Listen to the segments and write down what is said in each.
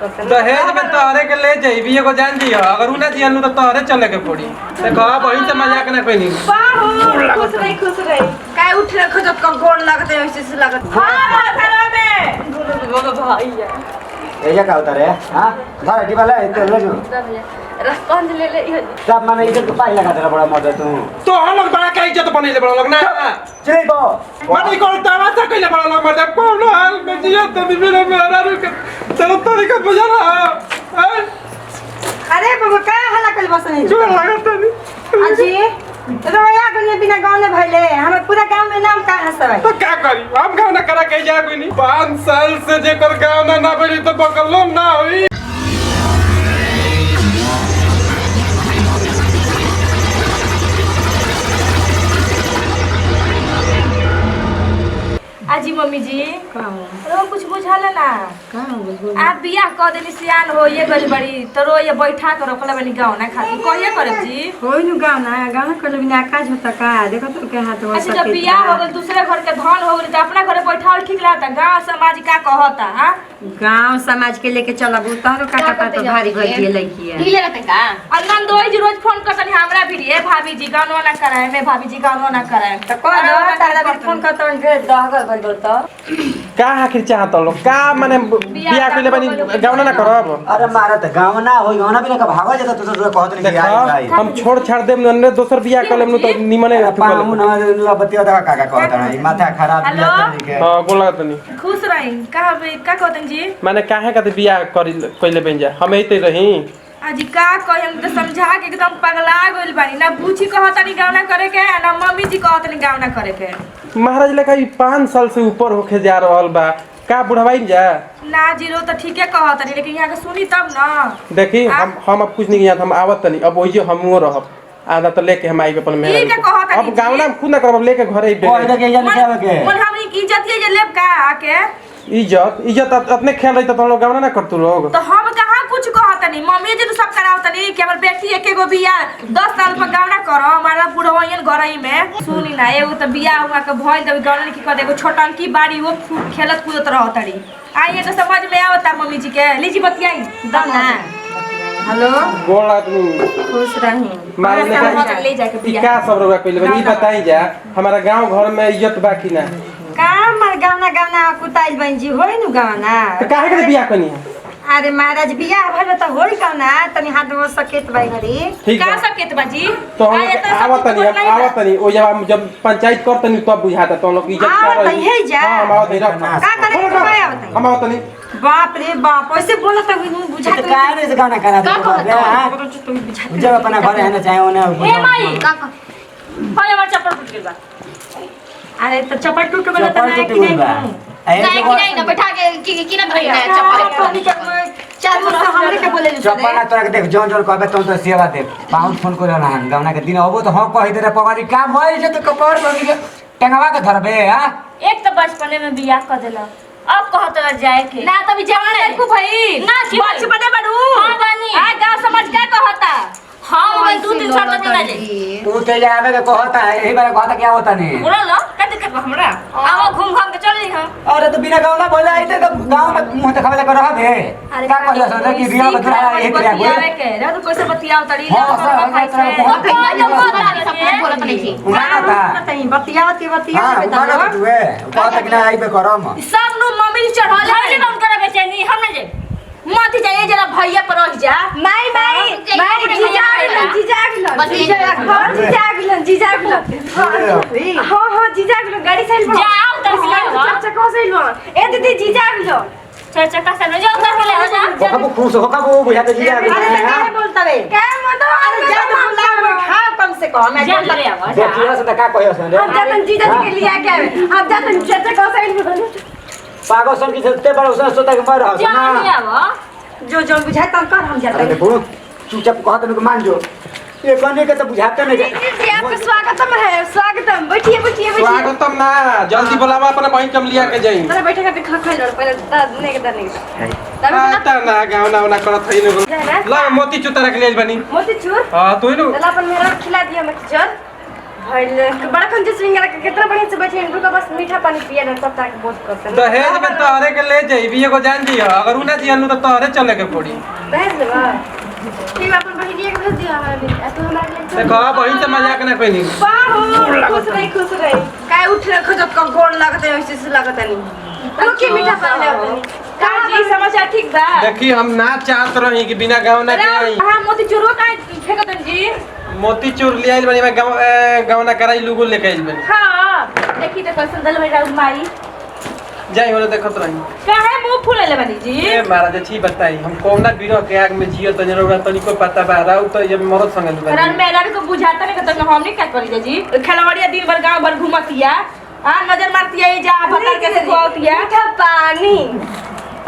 दहेज में तोहरे के ले जाइबी एगो जान दियो अगर उ ना जियनु तो तोहरे चले के पड़ी देखो बहिन से मजाक ना कइनी बाहु खुश रही काय उठ रखो जब का गोड़ लगते वैसे से लगत हां घरवा में बोलो भैया एजा का उतारे हां धर डी वाला तो ले जो रस्पंज ले ले सब माने इधर तो पाई लगा तेरा बड़ा मदद तो हम लोग बड़ा के इज्जत बनेले बड़ा लोग ना चले बो मानी को तमाशा कइले बड़ा लोग मर कौन हाल में जिया त मेरा मेरा रुक चलो तरीका बुझा ना अरे बाबा का हला कल बसने जोर लागत नहीं अजी रोया गने बिना गांव में भइले हमें पूरा गांव में नाम का हसबै तो क्या करी हम गाँव ना करा के जा कोई नहीं 5 साल से जेकर गाँव ना बड़ी तो बगलो ना हुई अजी मम्मी जी रो कुछ बुझाले ना आप बियाह क देनी सियान हो ये गल बड़ी तो रो ये बैठा कर रखले बनी गाँव ना खाती कहिए करब जी होई नु गाना कर बिना आकाश होता का देखो तो के हाथ हो अच्छा जब बियाह हो गल दूसरे घर के धन हो गल तो अपना घरे बैठाल ठीक लागता गांव समाज का कहता हां गांव समाज के लेके चलबू तोहरो काटा तो भारी भई दिए लईकी है ढीले रहते का अनंद दोई जी रोज फोन करतनी हमरा भी रे भाभी जी गानो ना कराए मैं भाभी जी गानो ना कराए तो कह दो तारा भी फोन कर तो भेज दहगल बन दो तो का आखिर चाहत लोग का माने बियाह कइले बनी गाँव ना करब अरे मारा त गाँव ना होई गाँव ना बिना का भागो जाता तू तो कहत नहीं आई भाई हम छोड़ छाड़ देम न दोसर बियाह कर लेम तो निमने पाऊ ना बतिया दा का कहत नहीं माथा खराब बिया त नहीं हां गोला तनी खुश रही का कहतन जी माने काहे का बियाह कइले बन जा हम एते रही अजी का कहम तो समझा के एकदम पगला गइल बानी ना पूछी कहतनी गाँव ना करे के ना मम्मी जी कहतनी गाँव ना करे के महाराज लेका 5 साल से ऊपर होके जा रहल बा का बुढ़वाई जा ना जीरो तो ठीके कहतनी लेकिन यहाँ के सुनी तब ना देखी हम अब कुछ नहीं हम आवत नहीं अब वही हमो रहब आधा तो लेके हम आई अपन मेहर ठीक है कहतनी अब गाँव ना खुद ना करब लेके घरे कोई ना के जाने के आवे के मन हमनी की इज्जत ये लेब का आके इज्जत अपने ख्याल रही तो लोग गाँव ना करतू लोग तो हम कहाँ कुछ कहतनी मम्मी जी तो सब करावतनी कि हमर बेटी एके गो बियाह 10 साल पर गाँव ना करो हमारा बुढ़वाइन घरई में सुनी ना एगो तो बियाह हुआ के भइल तब गाँव की कर देगो छोटंकी बाड़ी वो खेलत कूदत रहतड़ी आइए तो समझ में आवता मम्मी जी के लीजी बतियाई दम ना हेलो गोला तुम खुश रही मारे ले जाके ई का सब रोगा कइले बनी बताई जा हमारा गांव घर में इज्जत बाकी ना काम मर गावना कुताइल बन जी होई नु गावना तो काहे के बियाह कनी अरे महाराज बियाह भइल त होई गावना तनी हाथ में सकेत बाई घरी ठीक का बा सकेत बाजी तो हम आवत नहीं ओ जब पंचायत करतनी तब बुझाता तो लोग इज्जत कर आवत रही है जा। हां हम आवत नहीं का करे के भाई आवत हम आवत नहीं बाप रे बाप ऐसे बोलत है बुझा तो का रे से गाना करा दे हां जब अपना घर है ना चाहे ओने ए माई का होय हमर चप्पल टूट गेल बा अरे तो चप्पल टूट गेल त ना कि नहीं नहीं ना बैठा के की ना धइना चप्पल चार मुसा हमरे के बोले चप्पल ना तोरा के देख जोन जोन कहबे तुम तो सेवा दे पाउंड फोन करे ना गावना के दिन अबो तो हम कहि दे रे पवारी का भइल जे तो कपार बगी के टंगवा के धरबे हां एक तो बचपने में बियाह कर देला अब कहत रह जाए के ना तभी जवान है को भाई ना बचपने बड़ू हां बानी आ गांव समझ क्या कहता हां मैं 2 दिन छोड़ के ना जाई तू चले आवे के कहता है यही बार कहता क्या होता नहीं बोलो लो का दिक्कत बा हमरा आओ घूम घाम के चली हम अरे तो बिना गावना बोले आइते तो गांव में मुंह दिखावे लगे रहबे का कहला सर कि रिया बदला एक रिया बतियावे के रे तो कैसे बतियाव तड़ी ले हां, सर, खाई से सर, बोलत नहीं थी उना था बताई बतियावत के हां बतियावत उना तू है कहता कि ना आइबे करम सब नु मम्मी चढ़ाले ले कौन करे बेचैनी हम ना जे मत जाइए जरा भैया पर रह जा माई जीजा गिलो गाड़ी साइड में जाओ तर चको साइड में ए दीदी जीजा गिलो चाचा का सामने जाओ कर के ले हो जा होका खुश होका वो बुझा दे जिया अरे क्या बोलता बे क्या मतलब अरे जा बोला खा कम से कम मैं बोलता ले आवा देखिए से का कहयो सन हम जातन जीजा जी के लिए क्या है हम जातन चाचा को साइड में पागल सन की सत्ते बड़ उसन सोता के मर जा ना ले आवा जो जो बुझाता कर हम अरे जाते देखो चुपचाप कहत न मान जो ये कहने के तो बुझाते नहीं जी आपका स्वागतम है स्वागतम बैठिए बैठिए बैठिए स्वागतम ना जल्दी बुलावा अपना बहन कम लिया के जाई अरे बैठे का खा खा लो पहले दाने के तब आता ना गाँव ना ना करत है न ला मोती चूता रख ले बनी मोती चूर हां तू ही नु चला अपन मेरा खिला दिया मैं किचन भइले बड़ा खंजे सिंगरा के कितना बढ़िया से बैठे इनको का बस मीठा पानी पिए ना तब तक बहुत करते हैं दहेज में तोहरे के ले जाइबी एगो जान दिया अगर उ ना दियनु तो तोहरे चले के पड़ी दहेज देबा ठीक अपन बहिनी के भेज दिया हमारे लिए तो हमारे लिए देखो बहिन से मजाक ना कोई बाहु खुश रही काय उठ रखो जब का गोड़ लगते है ऐसे से लगता नहीं तो की मीठा पानी ले का जी समाचार ठीक बा देखी हम ना चाहत रही कि बिना गाँव ना के आई हां मोती चूरो का फेंकतन जी मोती चूर ले आइल बनी मैं गाँव ना कराई लुगु लेके आइल बनी हां देखी तो कैसन दल बेटा माई जाई होने देखत रही काहे मुंह फुलेले बनी जी ए महाराज छी बताई हम कोना बिरो के आग में जियो तने रोगा तनिको पता बा राउ तो ये मरद संग दुबा रन मेरा को बुझाता नहीं कि हमने क्या करी जी खेलवाड़िया दिन भर गांव भर घुमतिया हां नजर मारतिया ये जा भतर के से खोतिया मीठा पानी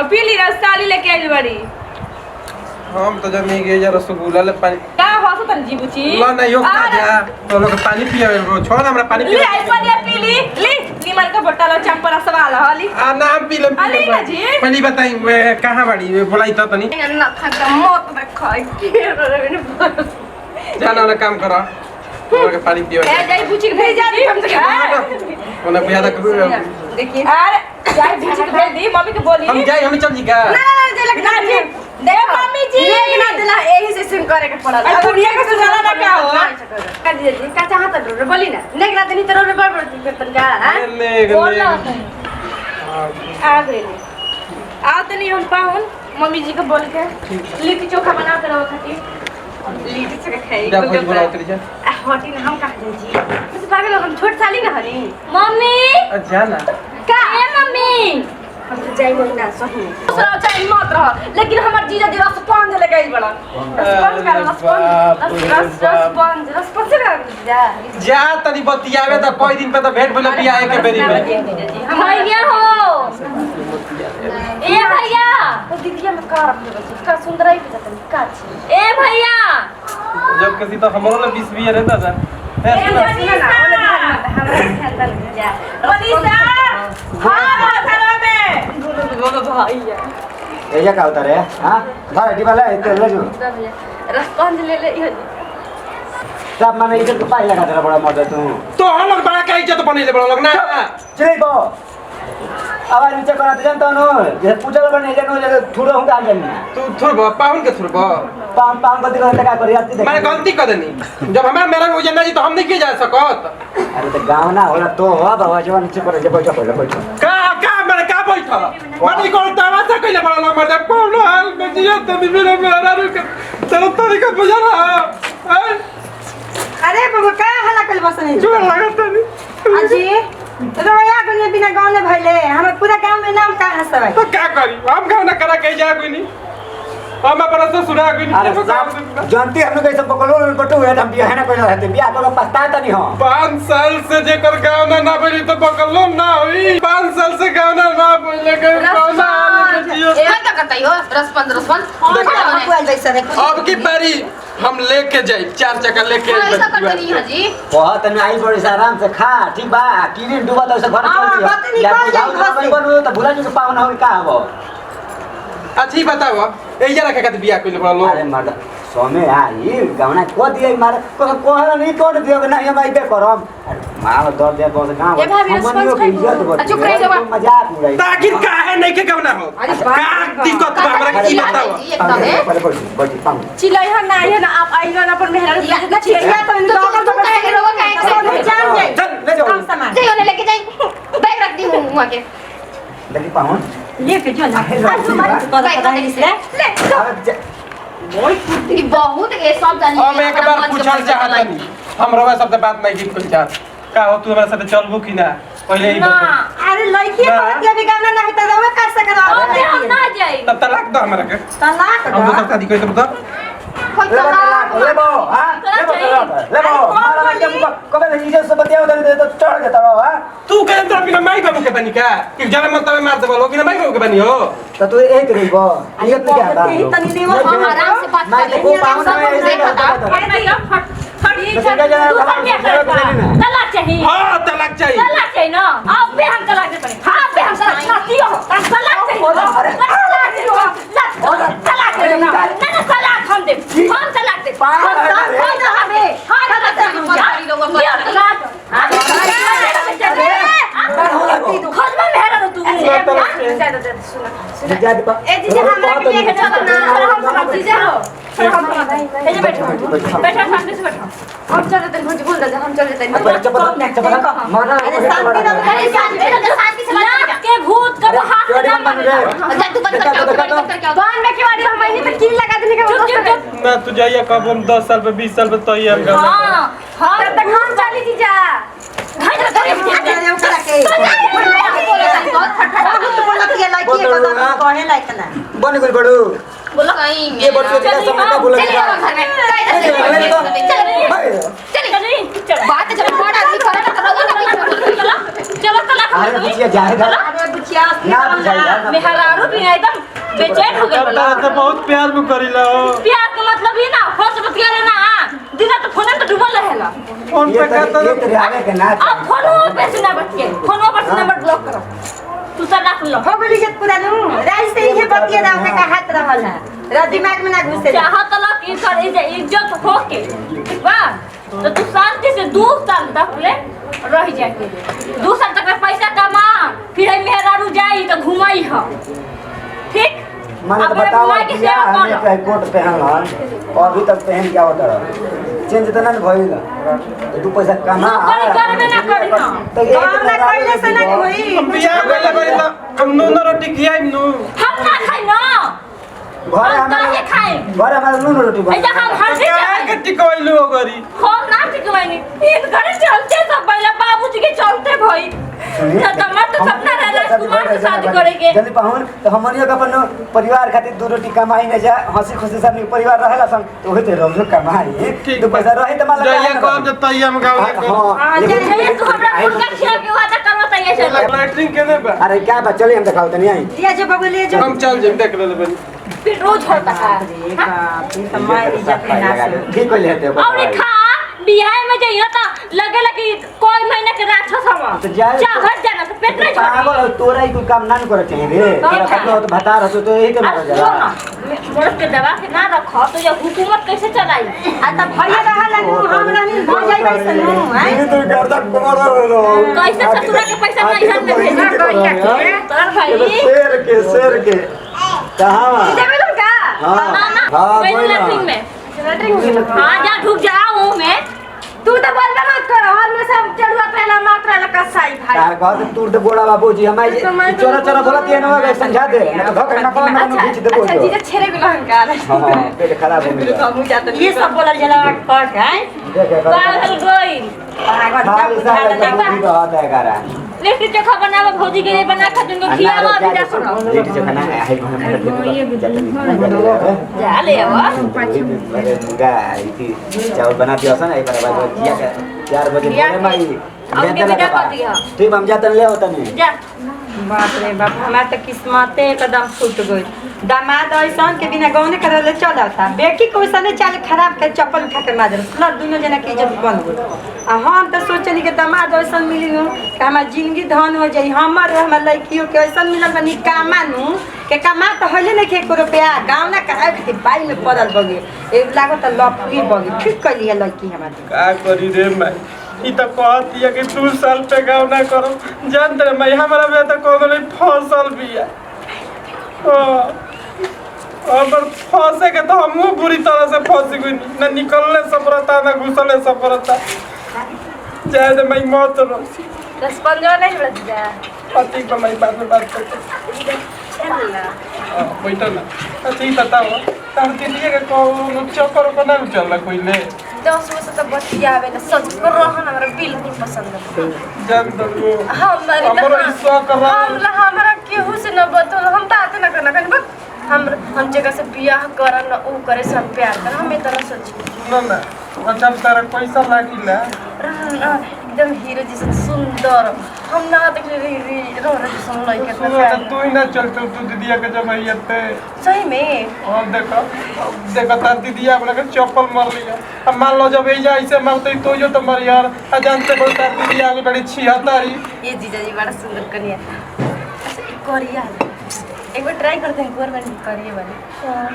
अब पीली रसदाली लेके आइल बड़ी हम तो जब नहीं गए जा रसगुल्ला ले पानी का हसो तन जी बुची ला ना यो खा जा तो लोग पानी पियावे छोड़ हमरा पानी ले आई पानी पीली ले निमन का बोतल चंपा सवाल हली आ नाम पी ले अली ना जी पहली बताई कहां बाड़ी बोलाई तो तनी ना खा मौत में खाई के जाना ना काम करो के पानी पियावे ए जाई बुची भेज जा कम से कम ओना बुया तक देखिए अरे जाई बुची भेज दी मम्मी के बोली हम जाई हम चल जी का ना जे लगना जी दे मम्मी जी ये ना देला यही से सिम करे के पड़ल अरे दुनिया के सुनाला ना क्या हो का जी जी का चाहत रो बोली ना नेक ना देनी तो रो बड़ तन जा हां ले बोल ले आ गए आओ तनी हम पाहुन मम्मी जी को बोल के लिट्टी चोखा बना के रहो खाती लीटी से खाई जा खोज बोला उतरी जा हटी ना हम कहा जाई जी मुझे पागल हम छोट साली ना हनी मम्मी जाना का है मम्मी हम तो जाई बोल ना सही दूसरा चाय मत रह लेकिन हमर जीजा जी रस पान ले गई बड़ा रस से जा जा तनी बतियावे त कोई दिन पे तो भेंट भले पिया के बेरी में भैया हो ए भैया तो दीदी में का रख दे का सुंदर है का छी ए भैया जब किसी तो हमरो ले 20 भी रहता था मनीषा हां घरवा में भैया ये क्या होता रे हां धर डी वाला इधर ले जो रेस्पॉन्स ले ले सब माने इधर तो पाई लगा तेरा बड़ा मर्द तू तो हम लोग बड़ा का इज्जत बनेले बड़ा लोग ना चले बो आवाज नीचे करा दे जानता नो ये पूजा कर बने जानो जे थोड़ा हम काम करना तू थुरबा पाउन के थुरबा पाम पाम गति करते का करी आती देख मैंने गलती कर देनी जब हमारा मेरा हो जाना जी तो हम नहीं किए जा सकत अरे तो गांव ना होला तो हो बाबा जो नीचे पर जे बैठो बैठो का मैंने का बैठा मनी को तमाशा कइले बड़ा लोग मर कौन हाल में जियो तभी मेरा रुक चलो तरीका बुझा रहा अरे बाबा का हल्ला कर बसने जोर लागत नहीं अजी रोया गने बिना गांव में भइले हमर पूरा गांव में नाम का हसबै तो क्या करी हम गाँव ना करा कहीं जा कोई नहीं हम अपना से सुना कोई अरे नहीं साहब जानते हम लोग ऐसे पकड़ो बटू है हम बियाह ना कइला रहते बियाह तो पछताता नहीं हो 5 साल से जेकर गाँव ना बनी तो पकड़लो ना हुई 5 साल से गाँव ना बोले के गाँव ना जियो ए का करतई हो रसपन जैसा देखो अब की बारी हम लेके जाई 4 चक्का लेके ऐसा करते नहीं है जी बहुत में आई बड़ी से आराम से खा ठीक बा किने डूबा तो से घर चल बात निकल जाई घर से। बनो तो भुला जो पावन हो का हो अच्छी बताओ ए जरा के बियाह कइले बड़ा लोग अरे मर्द समय आई गावना को दिए मारे को नहीं कोड दियो नहीं हम आइबे करम मार दर दे बहुत गांव ए भाभी, response खाई हो। चुप रही जाओ। मजाक उड़ाई ताकि काहे नहीं के गाँव ना हो का दिक्कत बा हमरा की बताओ जी एकदम है बड़ी पाऊं चिल्लाई है ना है ना आप आई ना पर मेहरा ना चिल्ला तो इन लोगों तो कहे के रोवा कहे के को जान जाए चल ले जाओ कम सामान जाइए उन्हें लेके जाइए बैग रख दी हूं वहां के देखी पाऊं लेके जो ना आज तुम्हारी बैग तो दे ले ये बहुत ये सब जानी हम एक बार पूछल चाहत नहीं हम रवा सब बात नहीं की कुछ चाहत का हो तू हमरा साथे चलबू कि ना पहले ही बता अरे लड़की पर के भी गाना नहीं तो रवा कर सकत अरे हम ना जाई तब तलाक दो हमरा के तलाक हम तो शादी कोई तो बता ले बो हां ले बो मारा जब कबे इज्जत से बतियाओ दे तो चढ़ जाता हो हां तू के अंदर बिना माई बाबू के बनी का कि जरा मन तवे मार देबो कि ना माई बाबू के बनी हो तो तू एक रही बो इज्जत क्या बा तनी देवा हम आराम से बात मैं कर तो को लेंगे पाऊं सब कुछ देखा था तलाक चाहिए हां तलाक चाहिए तलाक चाहिए ना अब भी हम तलाक दे पड़े हां पे हम तलाक करती हो तलाक चाहिए तलाक दे ना तलाक हम दे हम तलाक दे हम तलाक दे हां तलाक जीजा दे ए जीजा हमरा के लेके चलो ना हम जीजा हो ए जे बैठो बैठो सामने से बैठो हम चलो तन भौजी बोल दे हम चले तन मारा अरे शांति ना करे शांति से बात के भूत का हाथ ना मार जा तू बंद कर क्या दुकान में केवाड़ी हम यहीं पे किल लगा देने का मैं तू जाइए कब हम 10 साल पे 20 साल पे तैयार कर हां हां तब हम चली जीजा घर करे जीजा ओकरा के बहुत फटफटा तो बोलत के लाइक ये कदम कहे लाइक ना बन गई बड़ू बोलो कहीं ये बच्चों का समय का बोला चलिए घर में चलिए बात जब बड़ा आदमी करे ना चलो अरे बुचिया जाएगा अरे बुचिया ना जाएगा मेहरारू भी एकदम बेचैन हो गए बोला तो बहुत प्यार में करीला प्यार का मतलब ही ना होश मत करे ना दिन तो फोन में डूबल रहेला फोन पे कहता ये तेरे आवे के ना अब फोन पे से ना बच के फोन पर से नंबर ब्लॉक करो तू सब रख लो हो गली के पूरा नु राज से ही बतिया ना के कहत रहल है रा दिमाग में ना घुसे चाहत ला कि कर इज्जत हो के वाह तो तू शांति से 2 साल तक ले रह जाके 2 साल तक पैसा कमा फिर मेहरारू जाई तो घुमाई ह ठीक मैंने तो बतावा दिया हमने पे कोट पहन हन और अभी तक पहन क्या होता है चेंज तो ना भइल तू पैसा कमा करबे ना करी ना तो ये काम ना कइले से ना होई बियाह कइले बड़ी त हम नून रोटी खियाई नु हम ना खाई ना घर काहे खाए घर हमारा नून रोटी बन ऐसा हम हर काहे के टिकवैलु हो गरी हम ना टिकवानी इन घरे चलते सब पहले बाबूजी के चलते भई तो मत सपना रह राजकुमार से शादी करेंगे जल्दी पाहुन तो हमनियो का अपन परिवार खातिर 2 रोटी कमाई न जा हंसी खुशी सब परिवार रहेला संग तो होते रोज कमाई तो पैसा रहे त मान जाइए कब जब तैयार में गाँव हां ये तू हमरा मुर्गा खिया के वादा करवा तैयार चल लैट्रिन केने बा अरे क्या बात चलिए हम दिखाओ तनी आई दिया जो बगल ले जो हम चल जे देख ले बनी फिर रोज होता है बाप रे समय इज्जत के नाश ठीक कोई लेते हो और खा बियाह में जाइए तो लगेला कि कोई महीना के राक्षस हम तो जाए चाहत जाना तो पेट नहीं छोड़ी पागल तोरा ही कोई काम ना करे चाहिए रे तोरा कतो तो बता रहा तो यही के मारा जा मोरस के दवा के ना रखो तो ये हुकूमत कैसे चलाई आ त भइया रहल नु हम रहनी हो जाई वैसे नु ये तो डरदा कोमर रो कैसे ससुरा के पैसा नहीं हन में भेजना कहिया के तोर भाई शेर के कहां देबे लो का ना ना हां पहले बोल लैट्रिन में लैट्रिन हां जा ढुक जाओ में तू तो बोलबे मत कर हर में सब चढ़ुआ पहला मात्र लका साई भाई यार कहत तूर दे बोला बाबूजी हमारे चोरा चोरा बोलत ये ना समझा दे ना तो धक ना कौन ना खींच दे बोल अच्छा जीजा छेरे बिलो हंकार हां पेट खराब हो गया कामू जात ये सब बोलल जला कट है पागल गई आगवा हां बुझा साला ना तो होता है करा लिट्टी चोखा बनावा भौजी के लिए बना खा दूंगा खिलावा अभी जा करो लिट्टी चोखा ना है जा ले आवा अरे मुगा इति चावल बना दिया सन एक बार बाद किया 4 बजे बोले माई हमके विदा कर दिया ठीक हम जातन ले होता नहीं जा बाप रे बाप हमार तो किस्मते एकदम फूट गई दामाद ऐसन के बिना गौने करले चलता बेटी को ऐसा चाल खराब के चप्पल उठा के मार ना दोनों जना की इज्जत बन गई आ हम तो सोचनी के दामाद ऐसा मिली नु कि हमार जिंदगी धन हो जाई हमर हमर लड़कियों के ऐसा मिलल बनी कामा नु के कमा तो हले नहीं के 1 रुपया गांव ना का के बाई में पड़ल बगे एक लागत लपकी बगे ठीक कइली है लड़की हमार का करी रे मैं ई त कहती है कि 2 साल पे गाँव ना करो जान दे मैं हमारा में तो कोनो नहीं फसल बिया और फंसे के तो हम बुरी तरह से फंस गई ना निकलने सफरता ना घुसने सफरता जाए दे मैं मौत रो 10-15 नहीं बच जा पति को मैं बाद में बात करते बैठो ना अच्छा ही बताओ तार दीदी के को चक्कर को ना चल कोई ले 10 में से तो बतिया आवे ना सच कर रहन हमरा बिल्कुल पसंद है जान दो हमारे हमरो ईश्वर कर हमरा केहू से न बतल हम तो आते ना करना कहीं बस हम जगह से बियाह करन न ऊ करे सब प्यार कर हम इतना सोच ना अच्छा तारा पैसा लागिला एकदम हीरो जैसा सुंदर हम ना देख रही रोना जैसा लड़के सुनो का तू ही ना चलते तू दीदिया के जमाइए पे सही में और देखो तार दीदिया अपने के चप्पल मार लिया अब मान लो जब ऐजा ऐसे मारते तो यो तो मर यार जानते हो तार दीदिया आगे बड़ी 76 ये जीजा जी बड़ा सुंदर कनिया अच्छा एक कोरिया एक बार ट्राई करते हैं गोर बन करिए वाली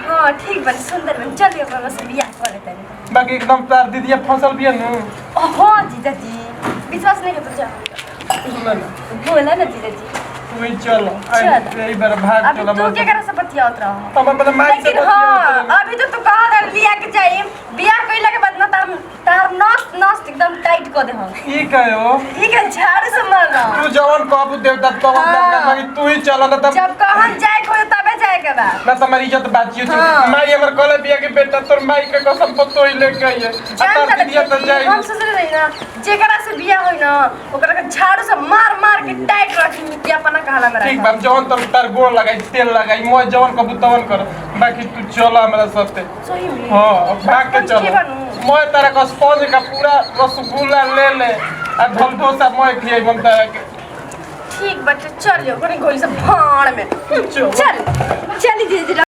हां ठीक बन सुंदर बन चलिए अपन बस बियाह कर लेते हैं बाकी एकदम तार दीदिया फसल भी है नु ओहो जीजा जी विश्वास नहीं करते जा सुनो ना बोला ना जीजा जी तू ही चल चल। यही बार भाग अभी चला तू क्या कर से बतियात रहा हम अपने माई से लेकिन हाँ अभी तो तू कहा था बियाह के चाहिए बियाह कइला के बाद ना तार नस नस एकदम टाइट कर दे हम ई कहो ई के झाड़ से मारना तू जवन कहबू देवता तवन हाँ। बाकी तू ही चल ना तब जब कहन जाए को तबे जाए के बा ना तुम्हारी इज्जत बातचीत हाँ। माई हमर कहले बिया के बेटा तोर माई के कसम पतो ही लेके आइए जान अब दिया तो जाई हम सोच रहे ना जेकरा से बियाह होई ना ओकरा के झाड़ू से मार मार के टाइट रखी मिट्टी अपना कहला मेरा ठीक बा जवन तार गोड़ लगाई तेल लगाई मोय जवन कहबू तवन कर बाकी तू चल हमरा साथे सही में हां भाग के चल के बनू? मोय तारा का स्पंज का पूरा रसगुल्ला ले ले आ ढल डोसा मोय खियाई हम तारा के ठीक बच्चे चलियो कोनी गोली से भाड़ में चल चल चली दीदी